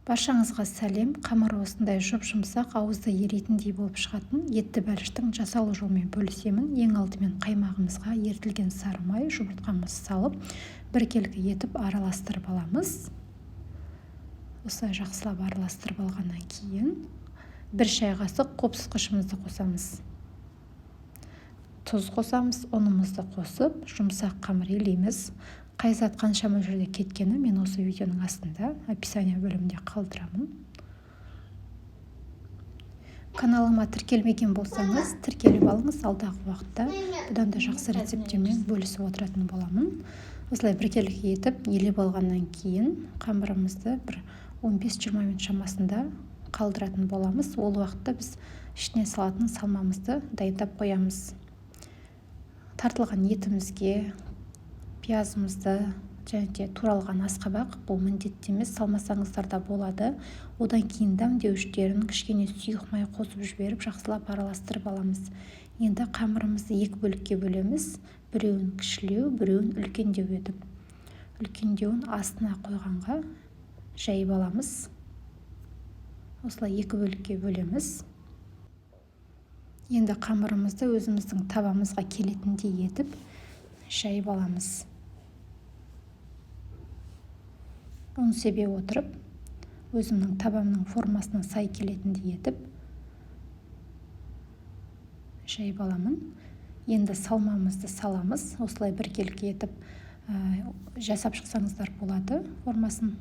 Баршаңызға сәлем. Қамыр осындай жұп-жұмсақ, ауызда ерейтіндей болып шығатын етті бәліштің жасалу жолымен бөлісемін. Ең алдымен қаймағымызға ертілген сары май, жұмыртқамызды салып, біркелкі етіп араластырып аламыз. Осылай жақсылап араластырып алғаннан кейін 1 шай қасық қопсытқышымызды қосамыз. Тұз қосамыз, ұнымызды қосып, жұмсақ қамыр илейміз. Қай зат қанша мөлшерде кеткені мен осы видеоның астында описание бөлімінде қалдырамын. Каналыма тіркелмеген болсаңыз, тіркеліп алыңыз. Алдағы уақытта бұдан да жақсы рецепттермен бөлісіп отыратын боламын. Осылай біркелкі етіп, елеп алғаннан кейін қамырымызды бір 15-20 минут шамасында қалдыратын боламыз. Ол уақытта біз ішіне салатын салмамызды дайындап қоямыз. Тартылған етімізге пиязымызды және туралған асқабақ, бұл міндетті емес, салмасаңыздар да болады. Одан кейін дәмдеуіштерін кішкене сұйық май қосып жіберіп, жақсылап араластырып аламыз. Енді қамырымызды 2 бөлікке бөлеміз. Біреуін кішілеу, біреуін үлкендеу етіп. Үлкендеуін астына қойғанға жайып аламыз. Осылай 2 бөлікке бөлеміз. Енді қамырымызды өзіміздің табамызға келетіндей етіп жайып аламыз. Оны себе отырып, өзімнің табамның формасына сай келетіндей етіп жайып аламын. Енді салмамызды саламыз. Осылай біркелкі етіп жасап шықсаңыздар болады. Формасын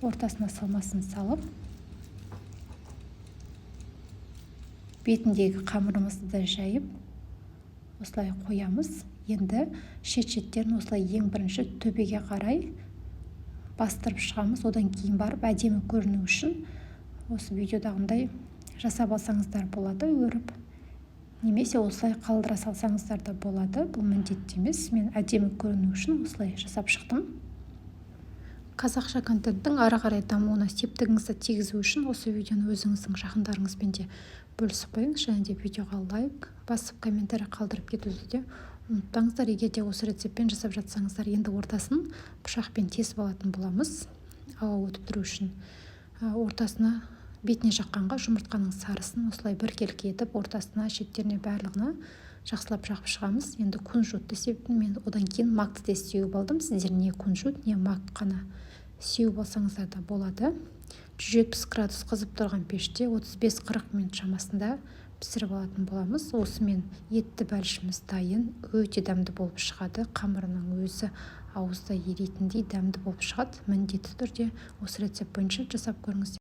ортасына салмасын салып, бетіндегі қамырымызды да жайып, осылай қоямыз. Енді шет-шеттерін осылай ең бірінші төбеге қарай бастырып шығамыз. Одан кейін барып әдемі көріну үшін осы видеодағындай жасап алсаңыздар болады, өріп. Немесе осылай қалдыра салсаңыздар да болады. Бұл міндетті емес. Мен әдемі көріну үшін осылай жасап шықтым. Қазақша контенттің ары қарай дамуына септігіңізді тигізу үшін осы видеоны өзіңіздің жақындарыңызбен де бөлісіп қойыңыз. Және де видеоға лайк басып, комментарий қалдырып кетуді де ұмытпаңыздар. Егер де осы рецептпен жасап жатсаңыздар, енді ортасын пышақпен тесіп алатын боламыз. Ауа өтіп тұру үшін. Ортасына бетіне жаққанға жұмыртқаның сарысын осылай біркелкі етіп, ортасына, шеттеріне барлығына жақсылап жағып шығамыз. Енді кунжутты себетін мен одан кейін макты да сеуіп алдым. Сіздер не кунжут, не мак қана сеуіп алсаңыздар да болады. 170 градус қызып тұрған пеште 35-40 минут шамасында пісіріп алатын боламыз. Осымен етті бәлішіміз дайын, өте дәмді болып шығады. Қамырының өзі ауызда ерейтіндей дәмді болып шығады. Міндетті түрде осы рецепт бойынша жасап көріңіздер.